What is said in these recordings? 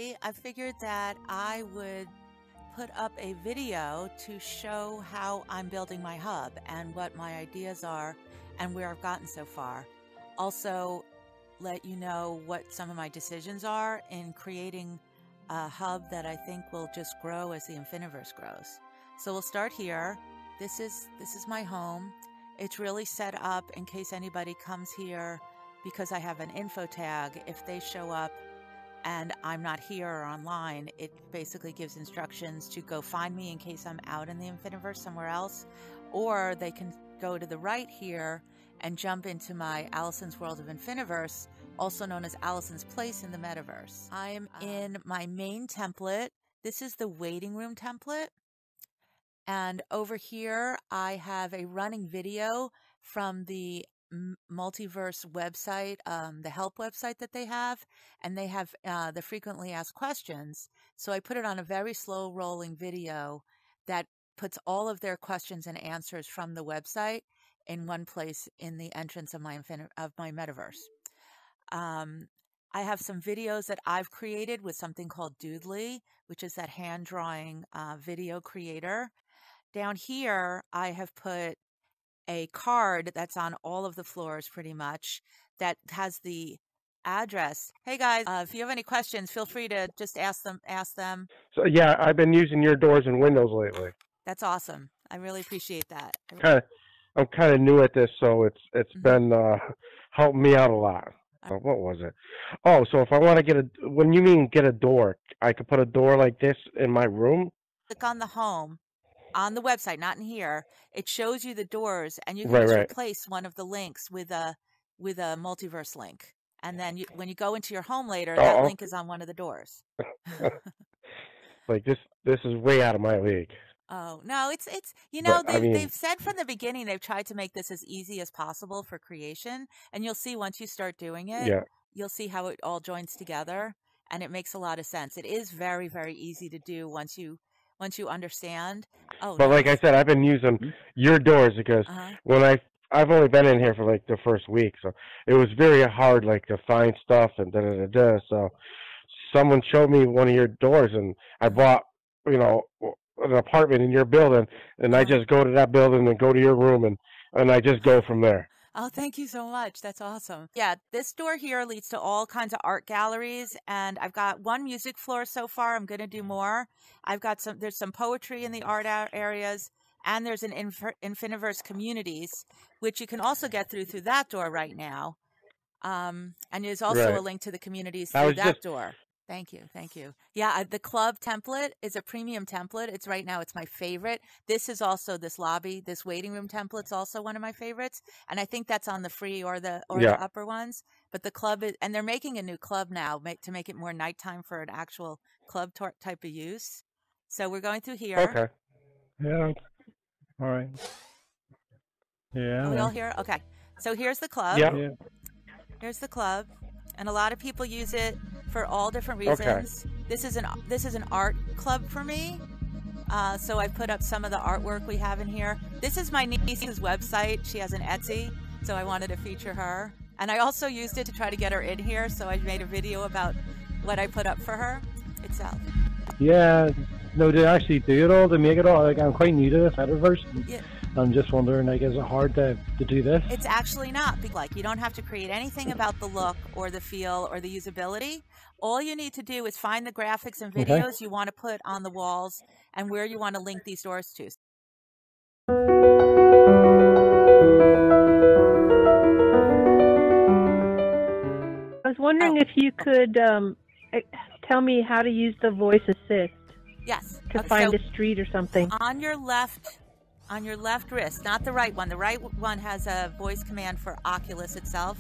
today I figured that I would put up a video to show how I'm building my hub and what my ideas are and where I've gotten so far. Also, let you know what some of my decisions are in creating a hub that I think will just grow as the Infiniverse grows. So we'll start here. This is my home. It's really set up in case anybody comes here because I have an info tag. If they show up and I'm not here or online, it basically gives instructions to go find me in case I'm out in the Infiniverse somewhere else, or they can go to the right here and jump into my Alison's World of Infiniverse, also known as Alison's Place in the Metaverse. I'm in my main template. This is the waiting room template. And over here, I have a running video from the Multiverse website, the help website that they have, and they have the frequently asked questions. So I put it on a very slow rolling video that puts all of their questions and answers from the website in one place in the entrance of my Metaverse. I have some videos that I've created with something called Doodly, which is that hand drawing video creator. Down here, I have put a card that's on all of the floors pretty much that has the address. Hey guys, if you have any questions, feel free to just ask them. So yeah, I've been using your doors and windows lately. That's awesome. I really appreciate that. I'm kind of new at this, so it's been helping me out a lot. What was it? Oh, so if I want to when you mean get a door, I could put a door like this in my room? Click on the home. On the website, not in here, it shows you the doors, and you can just replace one of the links with a multiverse link. And then when you go into your home later, that link is on one of the doors. Like this is way out of my league. Oh, no, it's they've said from the beginning they've tried to make this as easy as possible for creation, and you'll see once you start doing it, you'll see how it all joins together, and it makes a lot of sense. It is very, very easy to do once you understand. But like I said, I've been using your doors because when I've only been in here for like the first week, so it was very hard like to find stuff and So someone showed me one of your doors, and I bought an apartment in your building, and I just go to that building and go to your room, and I just go from there. Oh, thank you so much. That's awesome. Yeah, this door here leads to all kinds of art galleries, and I've got one music floor so far. I'm going to do more. There's some poetry in the art areas, and there's an Infiniverse communities, which you can also get through that door right now. And there's also a link to the communities through that door. Thank you. Yeah, the club template is a premium template. It's my favorite. This is also this lobby, this waiting room template's also one of my favorites. And I think that's on the free or the upper ones. But the club and they're making a new club now to make it more nighttime for an actual club type of use. So we're going through here. Okay. Yeah. All right. Yeah. Are we all here? Okay. So here's the club. Yeah. Here's the club. And a lot of people use it for all different reasons. Okay. This is an art club for me. So I put up some of the artwork we have in here. This is my niece's website. She has an Etsy, so I wanted to feature her. And I also used it to try to get her in here, so I made a video about what I put up for her itself. Yeah, no, to actually do it all, to make it all, like I'm quite new to this Metaverse. Yeah. I'm just wondering, like, is it hard to do this? It's actually not. Like, you don't have to create anything about the look or the feel or the usability. All you need to do is find the graphics and videos you want to put on the walls and where you want to link these doors to. I was wondering if you could tell me how to use the voice assist. Yes. To find a street or something. On your left wrist, not the right one. The right one has a voice command for Oculus itself.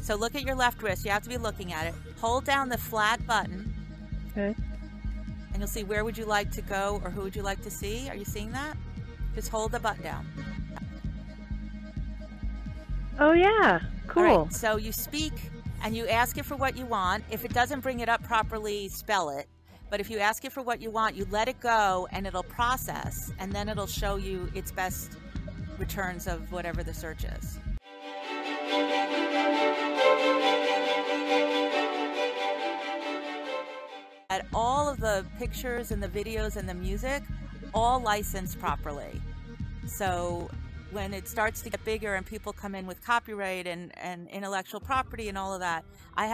So look at your left wrist. You have to be looking at it. Hold down the flat button. Okay. And you'll see where would you like to go or who would you like to see. Are you seeing that? Just hold the button down. Oh, yeah. Cool. All right, so you speak and you ask it for what you want. If it doesn't bring it up properly, spell it. But if you ask it for what you want, you let it go and it'll process, and then it'll show you its best returns of whatever the search is. all of the pictures and the videos and the music all licensed properly. So when it starts to get bigger and people come in with copyright and intellectual property and all of that, I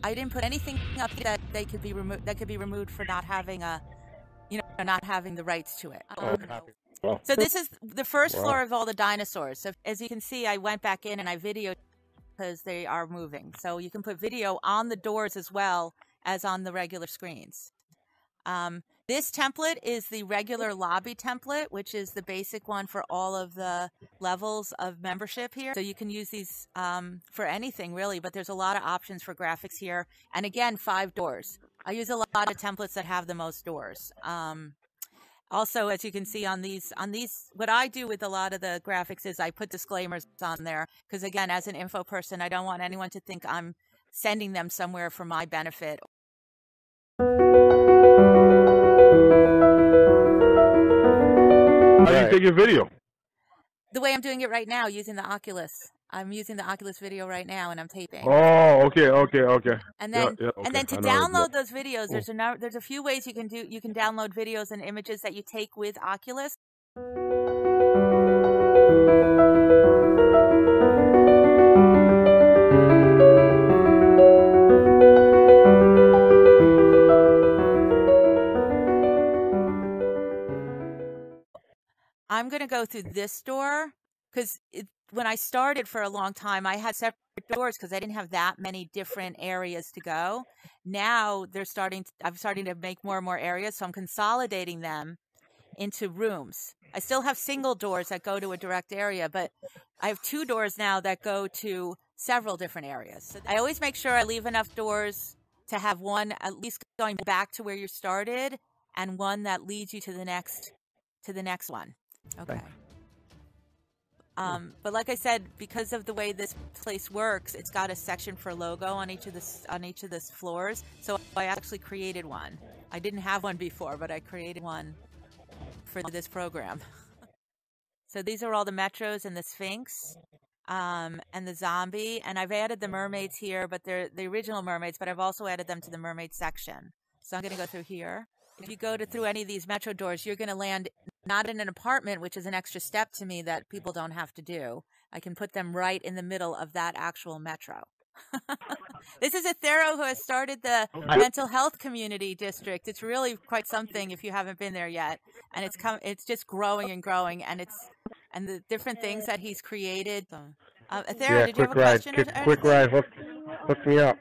didn't put anything up that they could be removed, that could be removed for not having not having the rights to it. So this is the first floor of all the dinosaurs. So as you can see, I went back in and I videoed because they are moving. So you can put video on the doors as well as on the regular screens. This template is the regular lobby template, which is the basic one for all of the levels of membership here. So you can use these for anything really, but there's a lot of options for graphics here. And again, 5 doors. I use a lot of templates that have the most doors. Also, as you can see on these, what I do with a lot of the graphics is I put disclaimers on there because, again, as an info person, I don't want anyone to think I'm sending them somewhere for my benefit. How do you take your video? The way I'm doing it right now, using the Oculus. I'm using the Oculus video right now, and I'm taping. Oh, okay. And then, okay. and then to download those videos, there's a few ways you can do. You can download videos and images that you take with Oculus. I'm going to go through this door because when I started for a long time, I had separate doors because I didn't have that many different areas to go. Now I'm starting to make more and more areas, so I'm consolidating them into rooms. I still have single doors that go to a direct area, but I have 2 doors now that go to several different areas. So I always make sure I leave enough doors to have one at least going back to where you started and one that leads you to the next one. Okay. But like I said, because of the way this place works, it's got a section for logo on each of the floors. So I actually created one. I didn't have one before, but I created one for this program. So these are all the metros and the Sphinx, and the zombie. And I've added the mermaids here, but they're the original mermaids, but I've also added them to the mermaid section. So I'm going to go through here. If you go through any of these metro doors, you're going to land not in an apartment, which is an extra step to me that people don't have to do. I can put them right in the middle of that actual metro. This is Athero, who has started the mental health community district. It's really quite something if you haven't been there yet. And it's just growing and growing, and the different things that he's created. Athero, did you have a question? Quick ride, hook me up.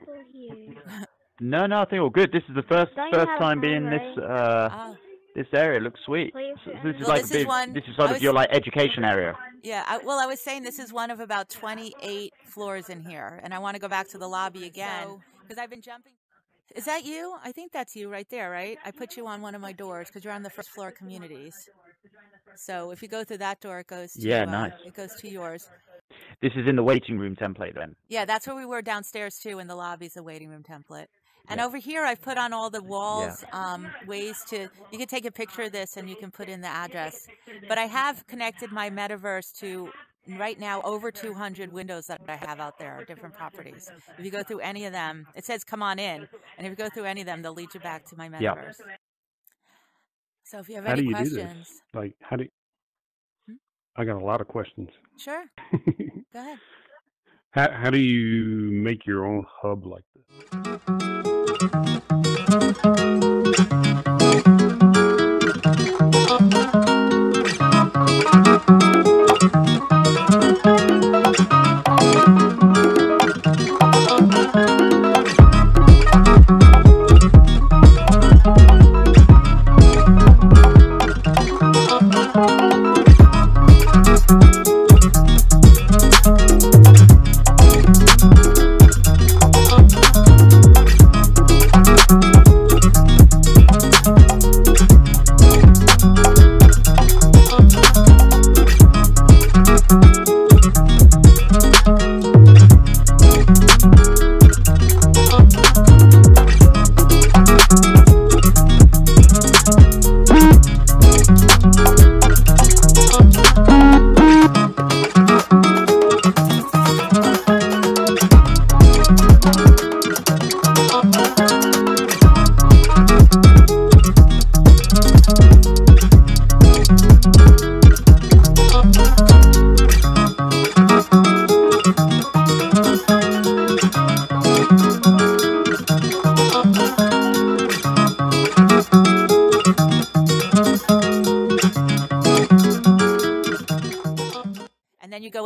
No, I think all good. This is the first time being this area. It looks sweet. So this is sort of your like education area. Yeah, I was saying this is one of about 28 floors in here, and I want to go back to the lobby again because I've been jumping. Is that you? I think that's you right there, right? I put you on one of my doors because you're on the first floor communities. So if you go through that door, it goes to nice. It goes to yours. This is in the waiting room template then. Yeah, that's where we were downstairs too, and the lobby's a waiting room template. And over here, I've put on all the walls ways to, you can take a picture of this and you can put in the address. But I have connected my metaverse to, right now, over 200 windows that I have out there, different properties. If you go through any of them, it says come on in. And if you go through any of them, they'll lead you back to my metaverse. So if you have any questions. How do you do this? Like, how do you... I got a lot of questions. Sure. Go ahead. How do you make your own hub like this?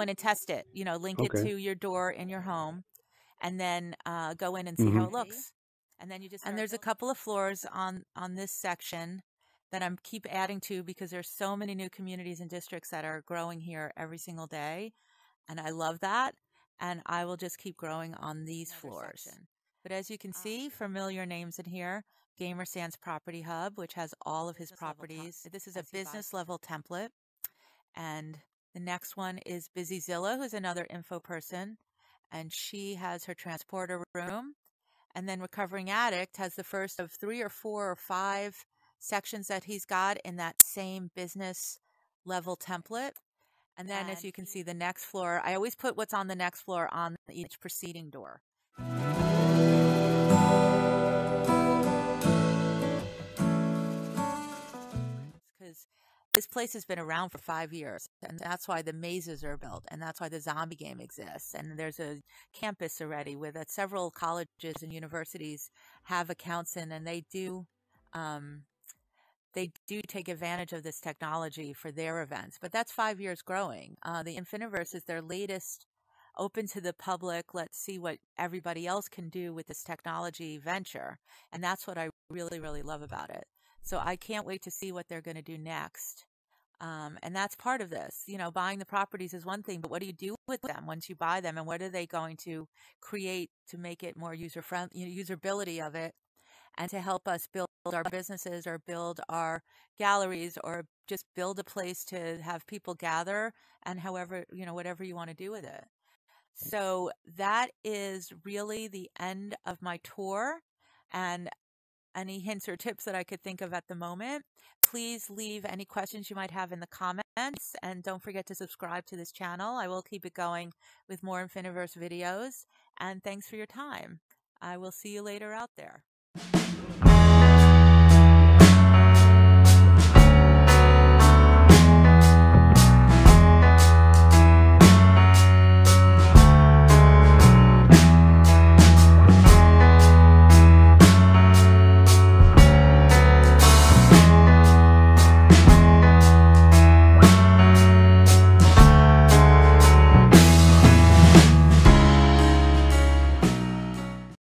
go in and test it. You know, link it to your door in your home, and then go in and see how it looks. And then you just there's a couple of floors on this section that I'm keep adding to because there's so many new communities and districts that are growing here every single day, and I love that. And I will just keep growing on these floors. But as you can see, familiar names in here. Gamer Sans Property Hub, which has all of his properties. This is a business level template. And the next one is BusyZilla, who's another info person. And she has her transporter room. And then Recovering Addict has the first of 3 or 4 or 5 sections that he's got in that same business level template. And then as you can see, the next floor, I always put what's on the next floor on each preceding door. Because this place has been around for 5 years, and that's why the mazes are built, and that's why the zombie game exists. And there's a campus already with several colleges and universities have accounts in, and they do take advantage of this technology for their events. But that's 5 years growing. The Infiniverse is their latest open to the public. Let's see what everybody else can do with this technology venture. And that's what I really, really love about it. So I can't wait to see what they're going to do next. And that's part of this. You know, buying the properties is one thing, but what do you do with them once you buy them? And what are they going to create to make it more user-friendly, usability of it, and to help us build our businesses or build our galleries or just build a place to have people gather and however, whatever you want to do with it. So that is really the end of my tour, and any hints or tips that I could think of at the moment. Please leave any questions you might have in the comments, and don't forget to subscribe to this channel. I will keep it going with more Infiniverse videos, and thanks for your time. I will see you later out there.